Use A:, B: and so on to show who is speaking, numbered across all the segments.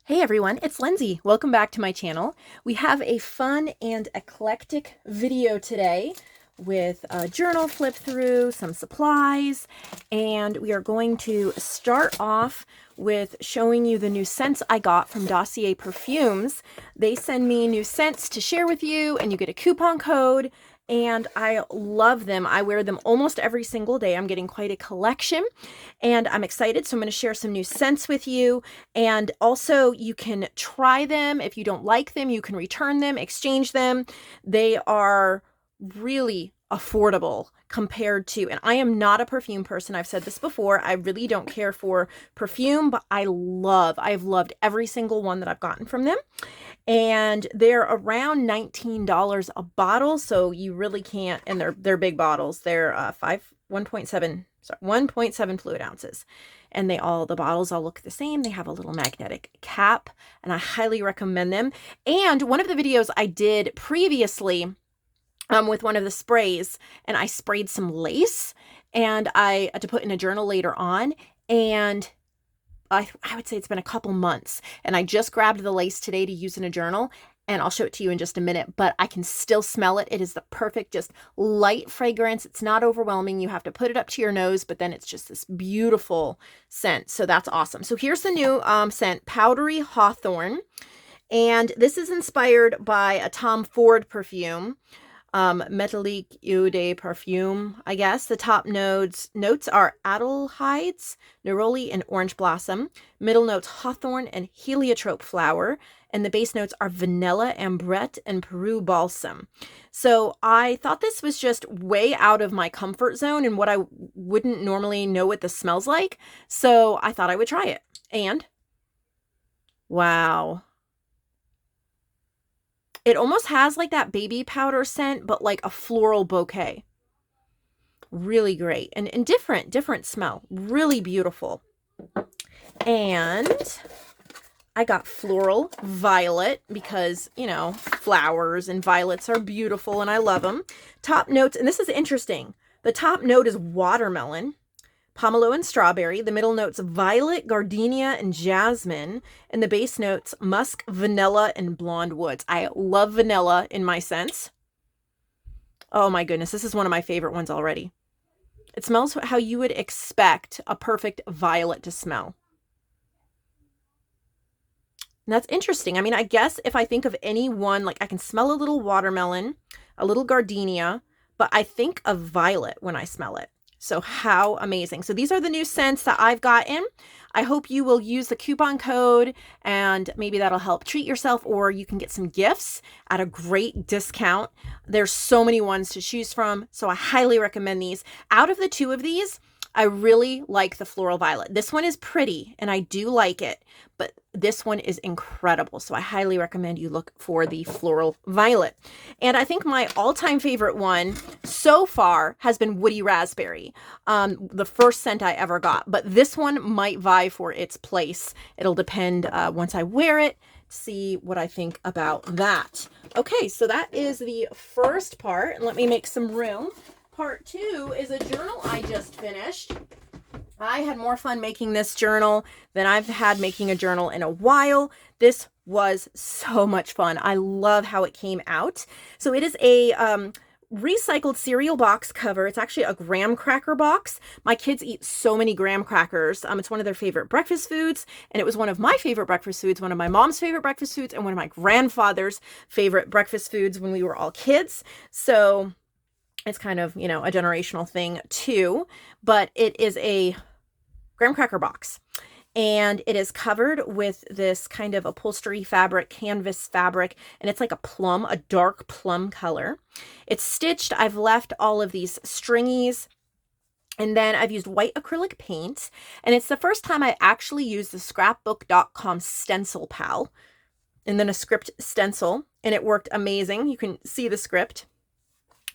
A: Hey everyone, it's Lindsay. Welcome back to my channel. We have a fun and eclectic video today with a journal flip through, some supplies, and we are going to start off with showing you the new scents I got from Dossier Perfumes. They send me new scents to share with you, and you get a coupon code, and I love them. I wear them almost every single day. I'm getting quite a collection, and I'm excited. So I'm going to share some new scents with you, and also you can try them. If you don't like them, you can return them, exchange them. They are really affordable compared to, and I am not a perfume person. I've said this before. I really don't care for perfume, but I've loved every single one that I've gotten from them. And they're around $19 a bottle, so you really can't, and they're big bottles. They're 1.7 fluid ounces. And the bottles all look the same. They have a little magnetic cap, and I highly recommend them. And one of the videos I did previously with one of the sprays, and I sprayed some lace, and I had to put in a journal later on, and I would say it's been a couple months, and I just grabbed the lace today to use in a journal, and I'll show it to you in just a minute, but I can still smell it. It is the perfect, just light fragrance. It's not overwhelming. You have to put it up to your nose, but then it's just this beautiful scent. So that's awesome. So here's the new scent, Powdery Hawthorn, and this is inspired by a Tom Ford perfume. Metallique Eau de Parfum, I guess. The top notes are adelhides, neroli, and orange blossom. Middle notes hawthorn and heliotrope flower. And the base notes are vanilla, ambrette, and Peru balsam. So I thought this was just way out of my comfort zone and what I wouldn't normally know what this smells like. So I thought I would try it. And wow. It almost has like that baby powder scent, but like a floral bouquet. Really great. And different smell. Really beautiful. And I got Floral Violet because, you know, flowers and violets are beautiful and I love them. Top notes, and this is interesting. The top note is watermelon, pomelo and strawberry. The middle notes violet, gardenia, and jasmine. And the base notes musk, vanilla, and blonde woods. I love vanilla in my scents. Oh my goodness, this is one of my favorite ones already. It smells how you would expect a perfect violet to smell. And that's interesting. I mean, I guess if I think of any one, like I can smell a little watermelon, a little gardenia, but I think of violet when I smell it. So how amazing. So these are the new scents that I've gotten. I hope you will use the coupon code and maybe that'll help treat yourself, or you can get some gifts at a great discount. There's so many ones to choose from, so I highly recommend these. Out of the two of these, I really like the Floral Violet. This one is pretty and I do like it, but this one is incredible. So I highly recommend you look for the Floral Violet. And I think my all-time favorite one so far has been Woody Raspberry, the first scent I ever got. But this one might vie for its place. It'll depend once I wear it, see what I think about that. Okay, so that is the first part. And let me make some room. Part 2 is a journal I just finished. I had more fun making this journal than I've had making a journal in a while. This was so much fun. I love how it came out. So it is a recycled cereal box cover. It's actually a graham cracker box. My kids eat so many graham crackers. It's one of their favorite breakfast foods, and it was one of my favorite breakfast foods, one of my mom's favorite breakfast foods, and one of my grandfather's favorite breakfast foods when we were all kids. So it's kind of, you know, a generational thing too, but it is a graham cracker box. And it is covered with this kind of upholstery fabric, canvas fabric, and it's like a dark plum color. It's stitched. I've left all of these stringies, and then I've used white acrylic paint, and it's the first time I actually used the scrapbook.com stencil pal, and then a script stencil, and it worked amazing. You can see the script.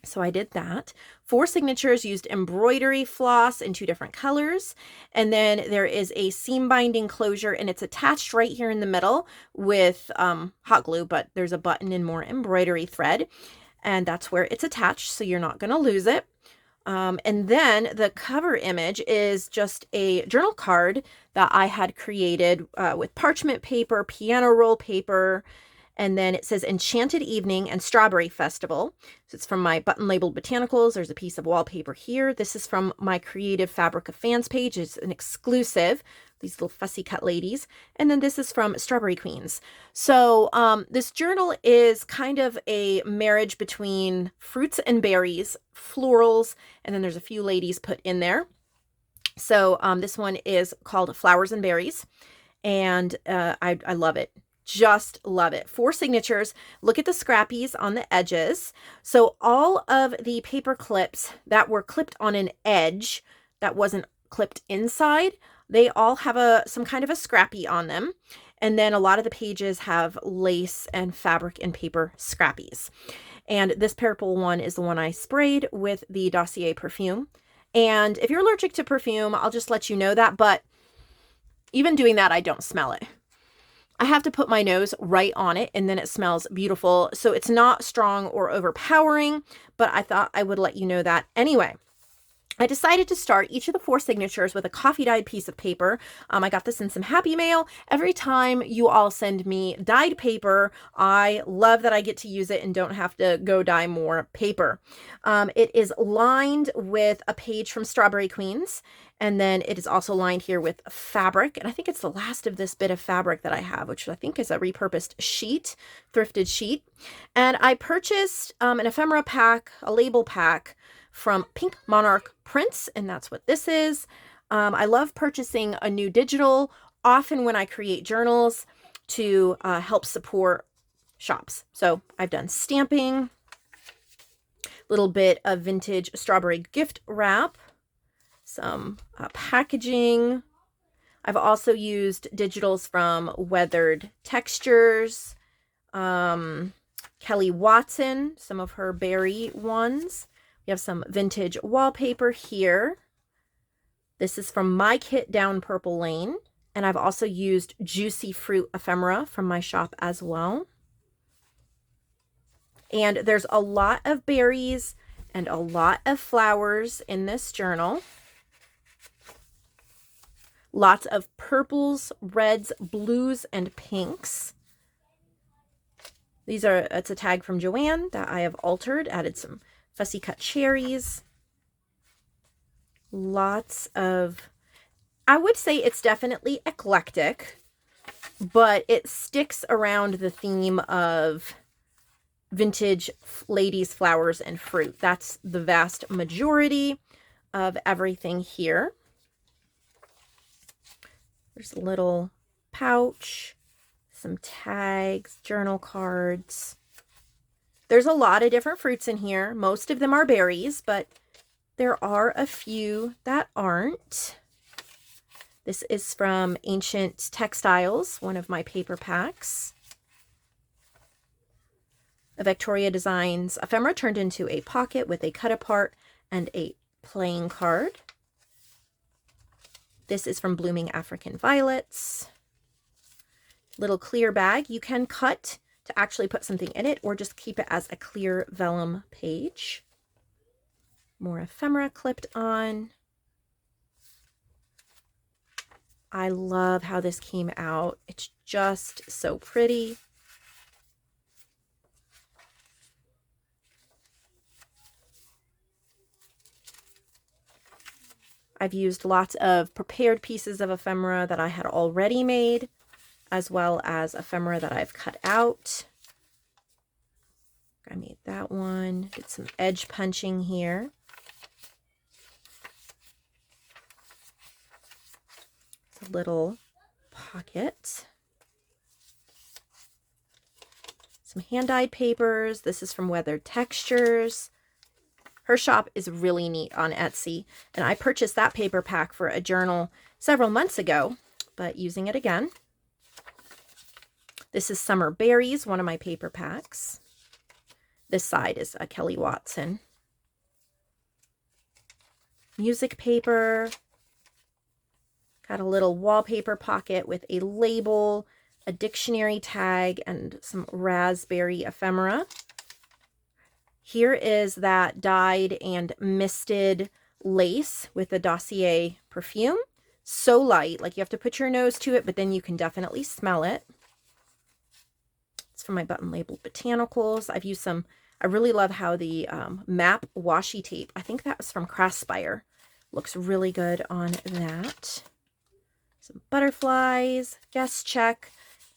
A: So I did that. 4 signatures, used embroidery floss in 2 different colors. And then there is a seam binding closure, and it's attached right here in the middle with hot glue, but there's a button and more embroidery thread. And that's where it's attached, so you're not going to lose it. And then the cover image is just a journal card that I had created with parchment paper, piano roll paper, and then it says Enchanted Evening and Strawberry Festival. So it's from my button labeled botanicals. There's a piece of wallpaper here. This is from my Creative Fabric of Fans page. It's an exclusive, these little fussy cut ladies. And then this is from Strawberry Queens. So this journal is kind of a marriage between fruits and berries, florals, and then there's a few ladies put in there. So this one is called Flowers and Berries, and I love it. Just love it. 4 signatures. Look at the scrappies on the edges. So all of the paper clips that were clipped on an edge that wasn't clipped inside, they all have some kind of a scrappy on them. And then a lot of the pages have lace and fabric and paper scrappies. And this purple one is the one I sprayed with the Dossier Perfume. And if you're allergic to perfume, I'll just let you know that. But even doing that, I don't smell it. I have to put my nose right on it and then it smells beautiful. So it's not strong or overpowering, but I thought I would let you know that anyway. I decided to start each of the 4 signatures with a coffee dyed piece of paper. I got this in some Happy Mail. Every time you all send me dyed paper, I love that I get to use it and don't have to go dye more paper. It is lined with a page from Strawberry Queens, and then it is also lined here with fabric. And I think it's the last of this bit of fabric that I have, which I think is a repurposed sheet, thrifted sheet. And I purchased an ephemera pack, a label pack, from Pink Monarch Prints, and that's what this is. I love purchasing a new digital, often when I create journals, to help support shops. So I've done stamping, little bit of vintage strawberry gift wrap, some packaging. I've also used digitals from Weathered Textures, Kelly Watson, some of her berry ones. We have some vintage wallpaper here. This is from my kit down Purple Lane. And I've also used Juicy Fruit ephemera from my shop as well. And there's a lot of berries and a lot of flowers in this journal. Lots of purples, reds, blues, and pinks. It's a tag from Joanne that I have altered, added some fussy cut cherries. Lots of, I would say it's definitely eclectic, but it sticks around the theme of vintage ladies, flowers, and fruit. That's the vast majority of everything here. There's a little pouch, some tags, journal cards. There's a lot of different fruits in here. Most of them are berries, but there are a few that aren't. This is from Ancient Textiles, one of my paper packs. A Victoria Designs ephemera turned into a pocket with a cut apart and a playing card. This is from Blooming African Violets. Little clear bag. You can cut to actually put something in it or just keep it as a clear vellum page. More ephemera clipped on. I love how this came out. It's just so pretty. I've used lots of prepared pieces of ephemera that I had already made, as well as ephemera that I've cut out. I made that one. Did some edge punching here. It's a little pocket. Some hand-dyed papers. This is from Weathered Textures. Her shop is really neat on Etsy, and I purchased that paper pack for a journal several months ago, but using it again. This is Summer Berries, one of my paper packs. This side is a Kelly Watson. Music paper. Got a little wallpaper pocket with a label, a dictionary tag, and some raspberry ephemera. Here is that dyed and misted lace with the Dossier Perfume. So light, like you have to put your nose to it, but then you can definitely smell it. It's from my button labeled botanicals. I've used some, I really love how the map washi tape, I think that was from Craftspire, looks really good on that. Some butterflies, guest check.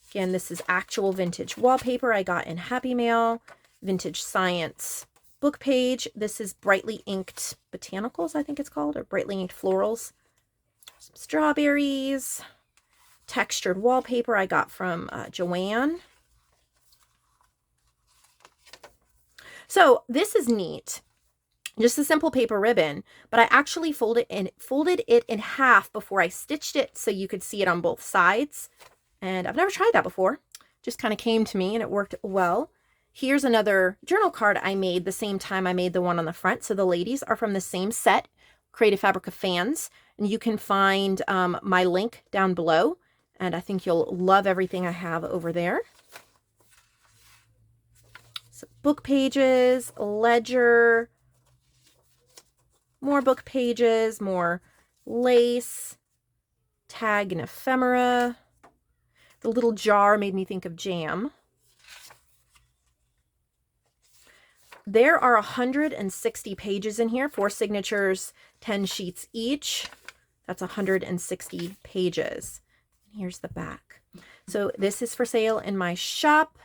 A: Again, this is actual vintage wallpaper I got in Happy Mail. Vintage Science book page. This is brightly inked botanicals, I think it's called, or brightly inked florals. Some strawberries. Textured wallpaper I got from Joanne. So this is neat. Just a simple paper ribbon, but I actually folded it in half before I stitched it so you could see it on both sides. And I've never tried that before. Just kind of came to me and it worked well. Here's another journal card I made the same time I made the one on the front. So the ladies are from the same set, Creative Fabrica fans. And you can find my link down below. And I think you'll love everything I have over there. So book pages, ledger, more book pages, more lace, tag and ephemera. The little jar made me think of jam. There are 160 pages in here, 4 signatures, 10 sheets each. That's 160 pages. Here's the back. So this is for sale in my shop,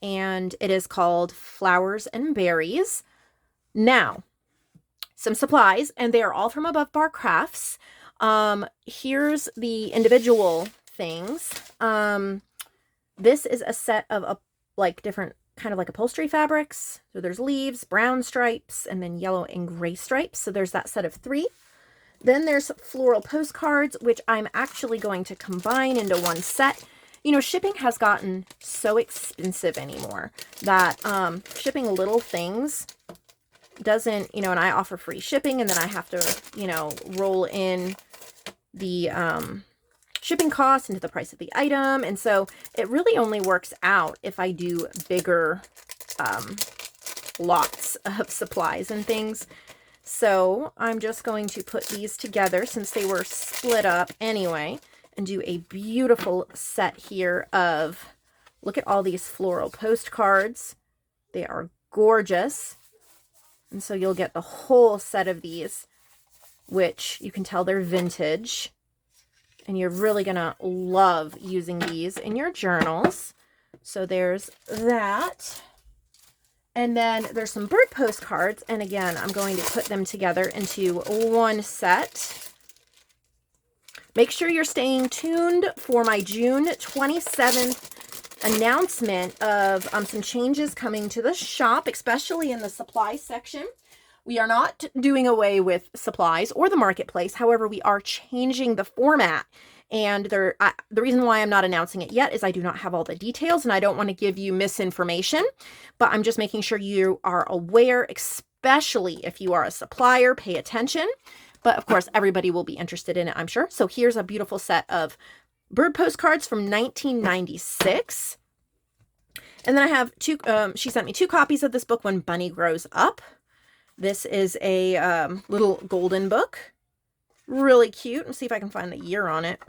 A: and it is called Flowers and Berries. Now, some supplies, and they are all from Above Parr Crafts. Here's the individual things. This is a set of like different kind of like upholstery fabrics. So there's leaves, brown stripes, and then yellow and gray stripes. So there's that set of 3. Then there's floral postcards, which I'm actually going to combine into one set. You know, shipping has gotten so expensive anymore that shipping little things doesn't, you know, and I offer free shipping, and then I have to, you know, roll in the shipping cost into the price of the item. And so it really only works out if I do bigger lots of supplies and things. So I'm just going to put these together since they were split up anyway, and do a beautiful set here of, look at all these floral postcards. They are gorgeous. And so you'll get the whole set of these, which you can tell they're vintage. And you're really going to love using these in your journals. So there's that. And then there's some bird postcards. And again, I'm going to put them together into one set. Make sure you're staying tuned for my June 27th announcement of some changes coming to the shop, especially in the supply section. We are not doing away with supplies or the marketplace. However, we are changing the format. And the reason why I'm not announcing it yet is I do not have all the details, and I don't want to give you misinformation. But I'm just making sure you are aware, especially if you are a supplier, pay attention. But of course, everybody will be interested in it, I'm sure. So here's a beautiful set of bird postcards from 1996. And then I have two, she sent me 2 copies of this book, When Bunny Grows Up. This is a little golden book. Really cute. Let's see if I can find the year on it.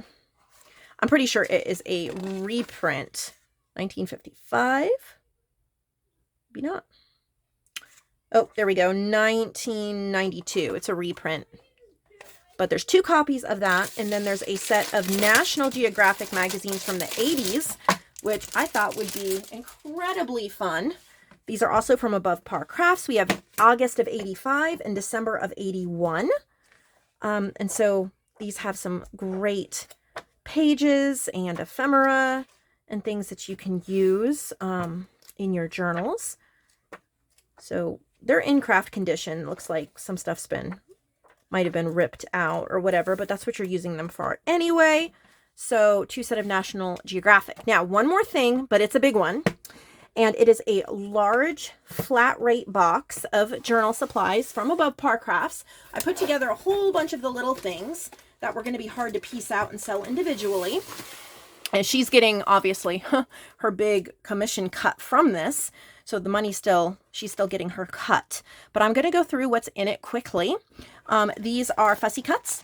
A: I'm pretty sure it is a reprint. 1955. Maybe not. Oh, there we go. 1992. It's a reprint. But there's 2 copies of that. And then there's a set of National Geographic magazines from the 80s, which I thought would be incredibly fun. These are also from Above Parr Crafts. We have August of 85 and December of 81. And so these have some great pages and ephemera and things that you can use in your journals. So they're in craft condition. Looks like some stuff's might have been ripped out or whatever, but that's what you're using them for anyway. So 2 set of National Geographic. Now, one more thing, but it's a big one. And it is a large flat rate box of journal supplies from Above Parr Crafts. I put together a whole bunch of the little things that were going to be hard to piece out and sell individually. And she's getting, obviously, her big commission cut from this. So the money she's still getting her cut. But I'm going to go through what's in it quickly. These are fussy cuts.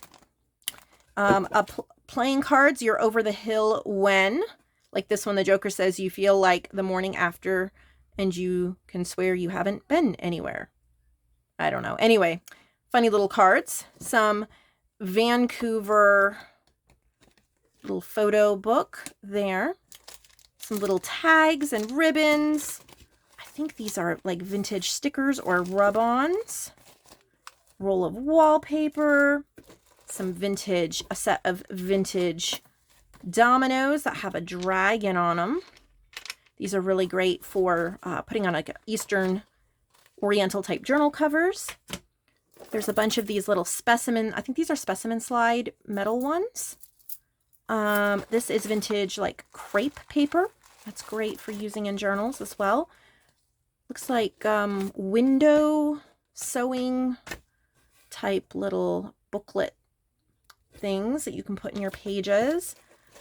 A: Playing cards, you're over the hill when, like this one, the Joker says, you feel like the morning after and you can swear you haven't been anywhere. I don't know. Anyway, funny little cards. Some Vancouver little photo book there. Some little tags and ribbons. I think these are like vintage stickers or rub-ons. Roll of wallpaper. A set of vintage dominoes that have a dragon on them. These are really great for putting on like Eastern Oriental type journal covers. There's a bunch of these little specimen, I think these are specimen slide metal ones. This is vintage like crepe paper. That's great for using in journals as well. Looks like window sewing type little booklet things that you can put in your pages.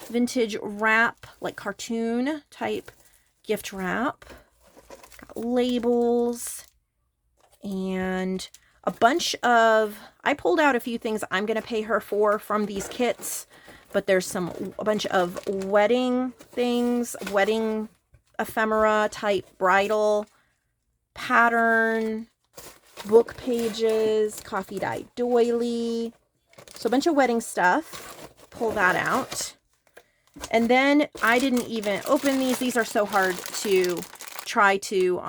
A: Vintage wrap, like cartoon type gift wrap. Got labels and a bunch of, I pulled out a few things I'm going to pay her for from these kits, but there's a bunch of wedding things, wedding ephemera type bridal pattern, book pages, coffee dye doily. So a bunch of wedding stuff. Pull that out. And then I didn't even open these. These are so hard to try to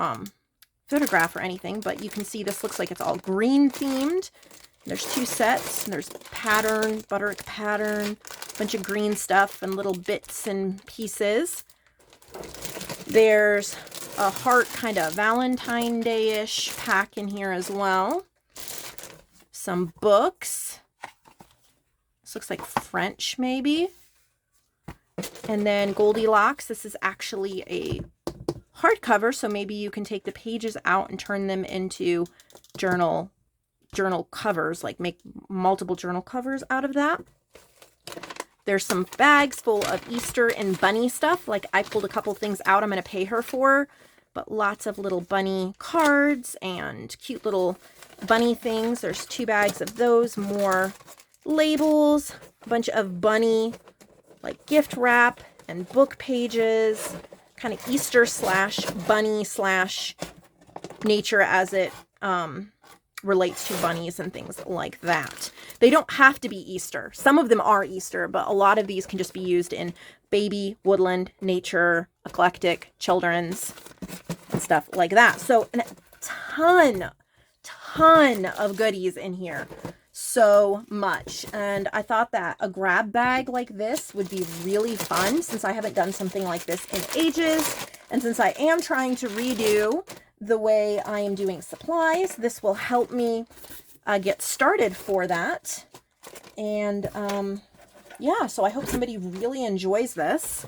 A: photograph or anything, but you can see this looks like it's all green themed. There's 2 sets. There's pattern, butterick pattern, a bunch of green stuff and little bits and pieces. There's a heart kind of Valentine Day-ish pack in here as well. Some books. This looks like French maybe. And then Goldilocks. This is actually a hardcover, so maybe you can take the pages out and turn them into journal covers, like make multiple journal covers out of that. There's some bags full of Easter and bunny stuff. Like I pulled a couple things out I'm going to pay her for, but lots of little bunny cards and cute little bunny things. There's 2 bags of those, more labels, a bunch of bunny like gift wrap and book pages, kind of Easter / bunny / nature as it relates to bunnies and things like that. They don't have to be Easter. Some of them are Easter, but a lot of these can just be used in baby, woodland, nature, eclectic, children's, and stuff like that. So a ton of goodies in here. So much. And I thought that a grab bag like this would be really fun since I haven't done something like this in ages. And since I am trying to redo the way I am doing supplies, this will help me get started for that. And yeah, so I hope somebody really enjoys this.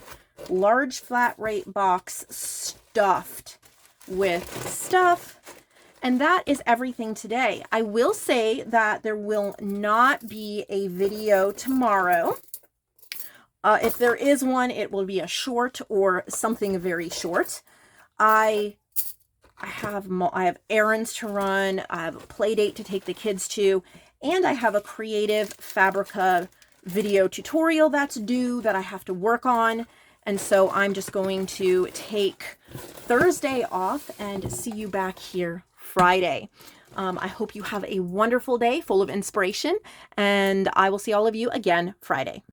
A: Large flat rate box stuffed with stuff. And that is everything today. I will say that there will not be a video tomorrow. If there is one, it will be a short or something very short. I have errands to run. I have a play date to take the kids to, and I have a Creative Fabrica video tutorial that's due that I have to work on. And so I'm just going to take Thursday off and see you back here Friday. I hope you have a wonderful day full of inspiration, and I will see all of you again Friday.